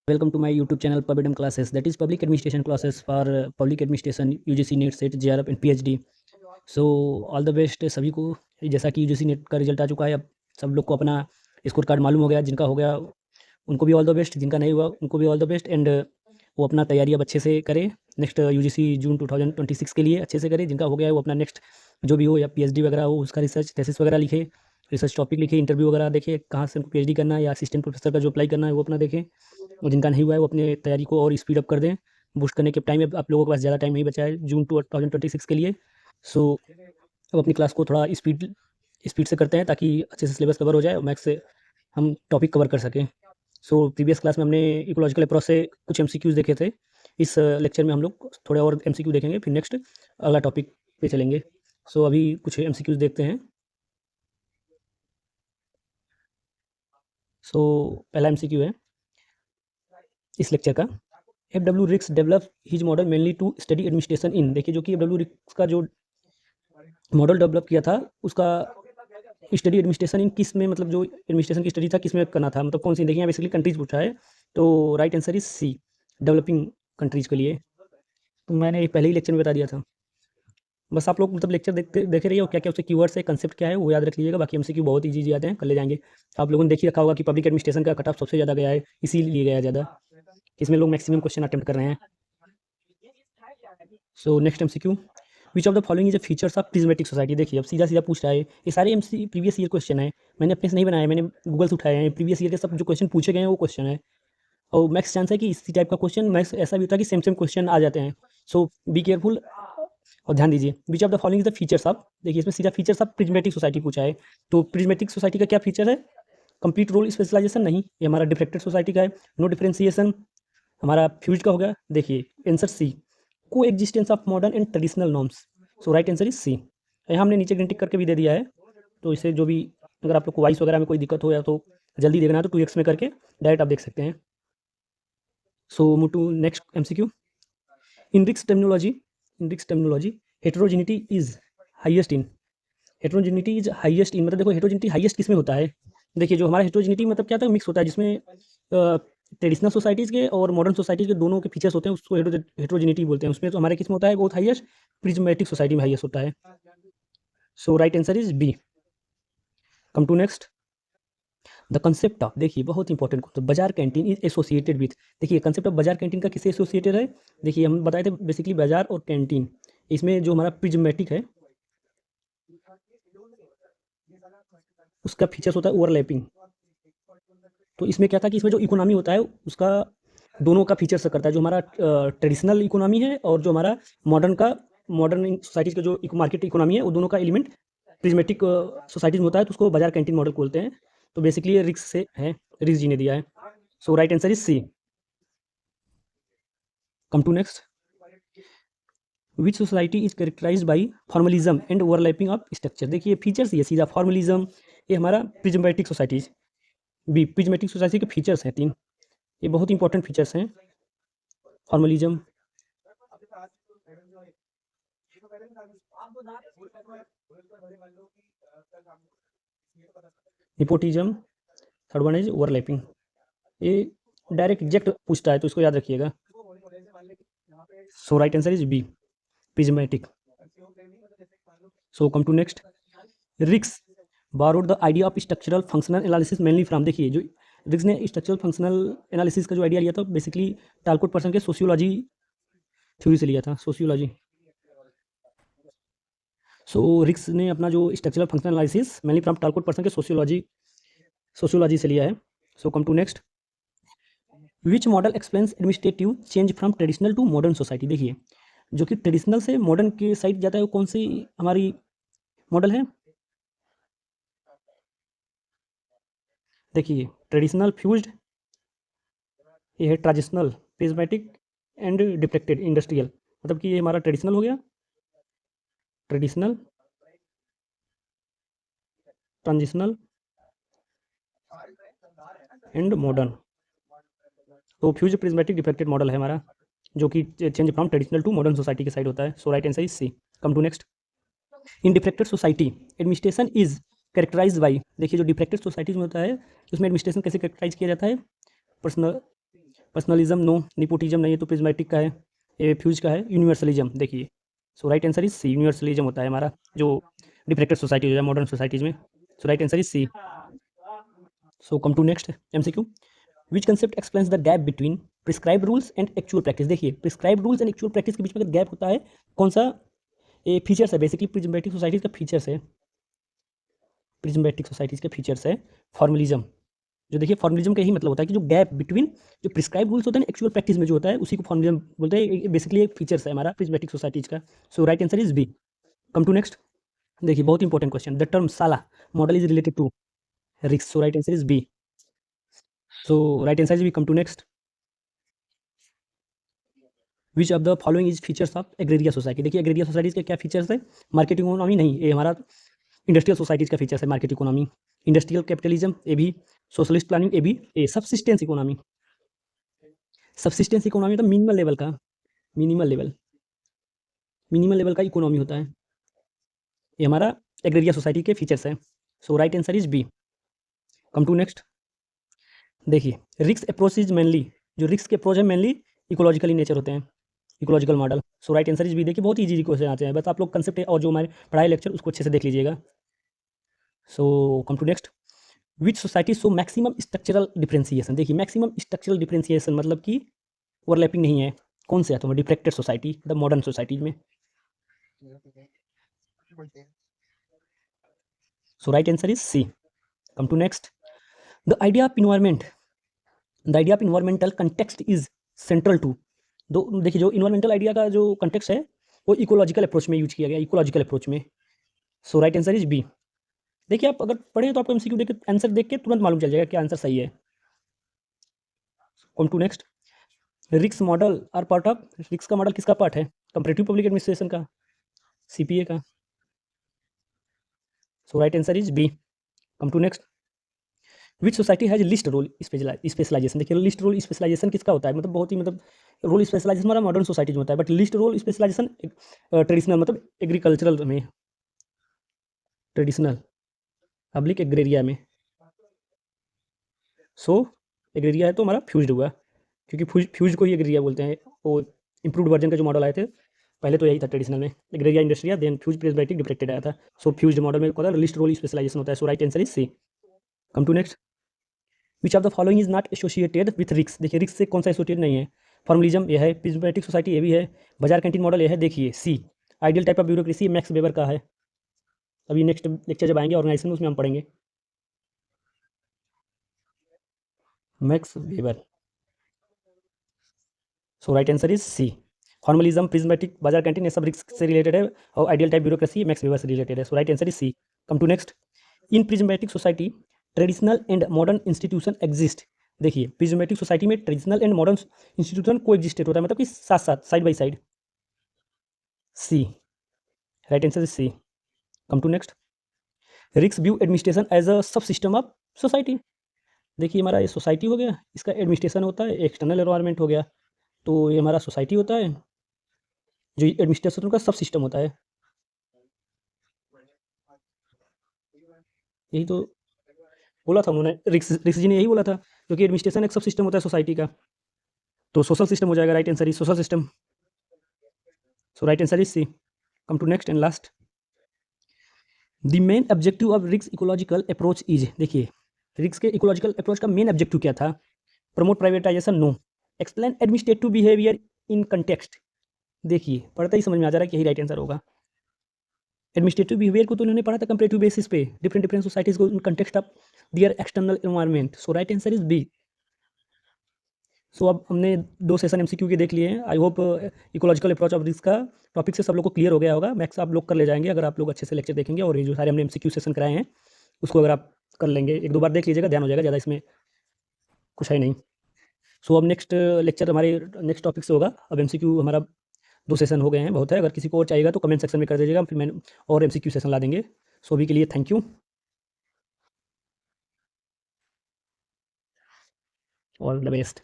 Welcome to my YouTube channel Pubidum Classes, that is public administration classes for public administration UGC NET set JRF and PhD। So all the best सभी को। जैसा कि UGC NET का result आ चुका है, अब सब लोग को अपना स्कोर कार्ड मालूम हो गया। जिनका हो गया उनको भी ऑल द बेस्ट, जिनका नहीं हुआ उनको भी ऑल द बेस्ट। एंड वो अपना तैयारी अब अच्छे से करें नेक्स्ट UGC जून 2026 के लिए अच्छे से करें। जिनका हो गया है वो अपना नेक्स्ट जो भी हो या PhD वगैरह हो उसका रिसर्च थेसिस वगैरह लिखे, रिसर्च टॉपिक लिखे, इंटरव्यू वगैरह देखे कहाँ से हमको PhD करना है या असिस्टेंट प्रोफेसर का जो अप्लाई करना है वो अपना देखें। और जिनका नहीं हुआ है वो अपने तैयारी को और स्पीड अप कर दें। बूस्ट करने के टाइम में आप लोगों के पास ज़्यादा टाइम नहीं बचा है जून 2026 के लिए। सो अब अपनी क्लास को थोड़ा स्पीड से करते हैं ताकि अच्छे से सिलेबस कवर हो जाए और मैथ्स से हम टॉपिक कवर कर सकें। सो प्रीवियस क्लास में हमने इकोलॉजिकल अप्रोच से कुछ MCQs देखे थे। इस लेक्चर में हम लोग थोड़े और MCQ देखेंगे, फिर नेक्स्ट अगला टॉपिक पे चलेंगे। सो अभी कुछ MCQs देखते हैं। सो पहला MCQ है इस लेक्चर का, FW Riggs develop his model mainly to study administration in. देखिए जो कि FW रिक्स का जो मॉडल डेवलप किया था उसका स्टडी एडमिनिस्ट्रेशन इन किस में, मतलब जो एडमिनिस्ट्रेशन की स्टडी था किस में करना था, मतलब कौन सी। देखिए बेसिकली कंट्रीज पूछा है, तो right answer is C, developing countries के लिए। तो मैंने पहले ही लेक्चर में बता दिया था। बस आप लोग मतलब लेक्चर देखे रहिए और क्या क्या उसके कीवर्ड्स है, कंसेप्ट क्या है वो याद रख लीजिएगा। बाकी MCQ बहुत ईजी आते हैं, कर ले जाएंगे। आप लोगों ने देख ही रखा होगा कि पब्लिक एडमिनिस्ट्रेशन का कट ऑफ सबसे ज़्यादा गया है, इसीलिए गया ज़्यादा, इसमें लोग मैक्सिमम क्वेश्चन अटेम्प्ट कर रहे हैं। So next MCQ, which of the following is the features of prismatic society. देखिए अब सीधा सीधा पूछ रहा है, ये सारे प्रीवियस ईयर क्वेश्चन है, मैंने अपने से नहीं बनाया, मैंने गूगल से उठाए हैं। प्रीवियस ईयर के सब जो क्वेश्चन पूछे गए हैं वो क्वेश्चन है, और मैक्स चांस है कि इसी टाइप का क्वेश्चन मैक्स ऐसा भी होता है कि सेम क्वेश्चन आ जाते हैं। सो बी केयरफुल और ध्यान दीजिए। विच of the following is the features of, देखिए इसमें सीधा फीचर्स ऑफ प्रिज्मेटिक सोसाइटी पूछा है। तो प्रिज्मेटिक सोसाइटी का क्या फीचर है? कंप्लीट रोल स्पेशलाइजेशन नहीं, ये हमारा डिफ्रेक्टेड सोसाइटी का है। नो डिफ्रेंसिएशन हमारा फ्यूज का हो गया। देखिए answer C, coexistence of modern and traditional norms. So right answer is C. यहाँ हमने नीचे ग्रीन टिक करके भी दे दिया है, तो इसे जो भी अगर आप लोग को वाइस वगैरह में कोई दिक्कत हो या तो जल्दी देखना है तो 2x में करके डायरेक्ट आप देख सकते हैं। So move to next MCQ। In Riggs terminology heterogeneity is highest in. Heterogeneity is highest in मतलब देखो हेटेरोजेनिटी हाईएस्ट किस में होता है। देखिए जो हमारा हेटेरोजेनिटी मतलब क्या होता है, मिक्स होता है, जिसमें ट्रेडिशनल सोसाइटीज़ के और मॉडर्न सोसाइटीज़ के दोनों के फीचर्स होते हैं, उसको हेटेरोजेनिटी बोलते हैं। उसमें तो हमारे किस में होता है बहुत हाईएस्ट, प्रिज्मेटिक सोसाइटी में हाईएस्ट होता है। So right answer is B. Come to next, the concept of, देखिए बहुत इंपॉर्टेंट, तो bazaar canteen is associated with. देखिए कंसेप्ट ऑफ बाजार कैंटीन का किससे एसोसिएटेड है? देखिए हम बताए थे बेसिकली बाजार और कैंटीन, इसमें जो हमारा प्रिज्मेटिक है उसका फीचर्स होता है ओवरलैपिंग। तो इसमें क्या था कि इसमें जो इकोनॉमी होता है उसका दोनों का फीचर्स करता है, जो हमारा ट्रेडिशनल इकोनॉमी है और जो हमारा मॉडर्न सोसाइटीज़ का जो मार्केट इकोनॉमी है, वो दोनों का एलिमेंट प्रिज्मेटिक सोसाइटीज में होता है, तो उसको बाजार कैंटीन मॉडल बोलते हैं। तो बेसिकली ये रिक्स से है, रिक्स जी ने दिया है। So right answer is C. Come to next, which society is characterized by formalism and overlapping of structure. देखिए फीचर्स ये सीधा फॉर्मलिज्म, ये हमारा prismatic societies. B, prismatic society के फीचर्स हैं 3, ये बहुत इंपॉर्टेंट फीचर्स हैं। Formalism, nepotism, third one is overlapping. ये डायरेक्ट एग्जैक्ट पूछता है तो इसको याद रखिएगा। So right answer is B, prismatic. So come to next, Riggs borrowed the idea of structural functional analysis mainly from. देखिए जो रिक्स ने स्ट्रक्चरल फंक्शनल एनालिसिस का जो आइडिया लिया था बेसिकली टालकोट पर्सन के सोशियोलॉजी थ्योरी से लिया था, सोशियोलॉजी। सो रिक्स ने अपना जो structural functional analysis mainly from Talcott Parsons के सोशियोलॉजी से लिया है। So come to next, which model explains administrative change from traditional to modern society. देखिए जो कि ट्रेडिशनल से मॉडर्न के साइड जाता है वो कौन सी हमारी मॉडल है? देखिए ट्रेडिशनल फ्यूज्ड, ये है transitional prismatic and diffracted industrial. मतलब कि ये हमारा ट्रेडिशनल हो गया, ट्रेडिशनल, ट्रांजिशनल एंड मॉडर्न। तो फ्यूज प्रिज्मेटिक डिफ्लेक्टेड मॉडल है हमारा, जो कि change from traditional to modern society के साइड होता है। So right answer is C. Come to next, in diffracted society administration is characterize by. देखिए जो डिफ्लेक्टेड सोसाइटीज में होता है उसमें एडमिनिस्ट्रेशन कैसे कैरेक्टराइज किया जाता है? पर्सनलिज्म नो, निपोटिज्म नहीं है तो प्रिज्मेटिक का है, ये फ्यूज का है, यूनिवर्सलिज्म देखिए। So right answer is C, universalism होता है हमारा जो डिफरेक्टेड सोसाइटी है मॉडर्न सोसाइटीज में। So right answer is C. So come to next MCQ, which concept explains the gap between prescribe rules and actual practice. देखिए prescribe rules and actual practice के बीच में अगर गैप होता है, कौन सा ये फीचर्स है, बेसिकली प्रिज्मेटिक सोसाइटीज का फीचर्स है, प्रिज्मेटिक सोसाइटीज के फीचर्स है फॉर्मलिज्म। जो देखिए फॉर्मलिज्म का ही मतलब होता है कि जो गैप बिटवीन जो प्रिस्क्राइब रूल्स होते हैं एक्चुअल प्रैक्टिस में जो होता है उसी को फॉर्मलिज्म बोलते हैं। बेसिकली एक फीचर्स है हमारा प्रिज्मेटिक सोसाइटीज का। So right answer is B. Come to next, देखिए बहुत important question, the term sala model is related to Riggs. So right answer is B. So right answer is B. Come to next, which of the following is features of agraria society. देखिए agraria societies के क्या features है, market economy नहीं, ये हमारा industrial societies का features है, market economy, industrial capitalism A भी, सोशलिस्ट प्लानिंग ए भी, A subsistence economy. Subsistence economy तो मिनिमल लेवल का, मिनिमल लेवल का इकोनॉमी होता है, ये हमारा एग्रेरिया सोसाइटी के फीचर्स हैं। So right answer is B. Come to next, देखिए रिक्स अप्रोच इज मेनली, जो रिक्स के अप्रोच है मेनली इकोलॉजिकल इन नेचर होते हैं, ecological model. So right answer is B. देखिए बहुत ईजी क्वेश्चन आते हैं, बस आप लोग कंसेप्ट और जो हमारे पढ़ाई लेक्चर उसको अच्छे से देख लीजिएगा। So come to next, which society so maximum structural differentiation. देखिए मैक्सिमम स्ट्रक्चरल डिफ्रेंसिएशन मतलब कि ओवरलैपिंग नहीं है, कौन से आता है, diffracted society, the modern societies में। So right answer is C. Come to next, the idea of environment, the idea of environmental context is central to. दो देखिए जो इन्वायरमेंटल आइडिया का जो कंटेक्स्ट है वो इकोलॉजिकल अप्रोच में यूज किया गया, इकोलॉजिकल अप्रोच में। So right answer is B. देखिए आप अगर पढ़ें तो आपको एमसीक्यू देख के आंसर देख के तुरंत मालूम चल जाएगा क्या आंसर सही है। Come to next, Riggs model are part of, Riggs का मॉडल किसका पार्ट है, कंपैरेटिव पब्लिक एडमिनिस्ट्रेशन का, सीपीए का। So right answer is B. Come to next, which society has least role specialization. देखिए लिस्ट रोल स्पेशलाइजेशन किसका होता है, मतलब बहुत ही मतलब रोल स्पेशलाइजेशन हमारा मॉडर्न सोसाइटी में होता है, but least role specialization traditional मतलब एग्रीकल्चरल में, ट्रेडिशनल पब्लिक एग्रेरिया में। सो एग्रेरिया है तो हमारा फ्यूज्ड हुआ, क्योंकि फ्यूज को ही एग्रेरिया बोलते हैं। वो इंप्रूव्ड वर्जन का जो मॉडल आए थे पहले तो यही था ट्रेडिशनल में, एग्रेरिया इंडस्ट्रिया, देन फ्यूज प्रिज्मेटिक डिफ्रेक्टेड आया था। सो फ्यूज्ड मॉडल में क्या लिस्ट रोल स्पेशलाइजेशन होता है। So right answer is C. Come to next, which of the following is not associated with Riggs. देखिए रिक्स से कौन सा एसोसिएट नहीं है, फॉर्मलिज्म ये है, प्रिज्मेटिक सोसाइटी ये भी है, बाजार कैंटीन मॉडल ये है। देखिए C, ideal type of bureaucracy Max Weber का है। अभी नेक्स्ट लेक्चर जब आएंगे ऑर्गेनाइजेशन उसमें हम पढ़ेंगे Max Weber. So right answer is C. Formalism, prismatic, bazaar canteen ये सब रिक्स से रिलेटेड है, और ideal type bureaucracy Max Weber से रिलेटेड है। So right answer is C. Come to next, in prismatic society traditional and modern institution exist. देखिए prismatic society में traditional and modern institution को एग्जिस्टेड होता है, मतलब कि साथ साथ, side by side. C, right answer is C. Come to next, रिक्स व्यू एडमिनिस्ट्रेशन एज अ सब सिस्टम ऑफ सोसाइटी। देखिए हमारा ये सोसाइटी हो गया, इसका एडमिनिस्ट्रेशन होता है, एक्सटर्नल एनवायरनमेंट हो गया, तो ये हमारा सोसाइटी होता है, जो एडमिनिस्ट्रेशन का सब सिस्टम होता है। यही तो बोला था उन्होंने, रिक्स जी ने यही बोला था, क्योंकि एडमिनिस्ट्रेशन एक सब सिस्टम होता है सोसाइटी का, तो सोशल सिस्टम हो जाएगा। Right answer is social system. So right answer is C. Come to next and last, the main objective of Riggs ecological approach is. देखिए रिक्स के इकोलॉजिकल अप्रोच का मेन ऑब्जेक्टिव क्या था, promote privatisation no, explain administrative behaviour in context. देखिए पढ़ते ही समझ में आ जा रहा है कि यही राइट आंसर होगा। एडमिनिस्ट्रेटिव बिहेवियर को तो उन्होंने पढ़ा था कंपैरेटिव बेसिस पे, डिफरेंट डिफरेंट सोसाइटीज को in context of their external environment. So right answer is B. So अब हमने 2 सेशन एमसीक्यू के देख लिए हैं। I hope ecological approach of रिस्क का टॉपिक से सब लोग को क्लियर हो गया होगा, मैक्स आप लोग कर ले जाएंगे अगर आप लोग अच्छे से लेक्चर देखेंगे, और ये जो सारे हमने एमसीक्यू सेशन कराए हैं उसको अगर आप कर लेंगे, 1-2 बार देख लीजिएगा, ध्यान हो जाएगा, ज़्यादा इसमें कुछ है नहीं। सो अब नेक्स्ट लेक्चर हमारे नेक्स्ट टॉपिक से होगा। अब एमसीक्यू हमारा 2 सेशन हो गए हैं, बहुत है, अगर किसी को और चाहिएगा तो कमेंट सेक्शन में कर दीजिएगा, फिर मैं और एमसीक्यू सेशन ला देंगे। सो अभी के लिए thank you, all the best.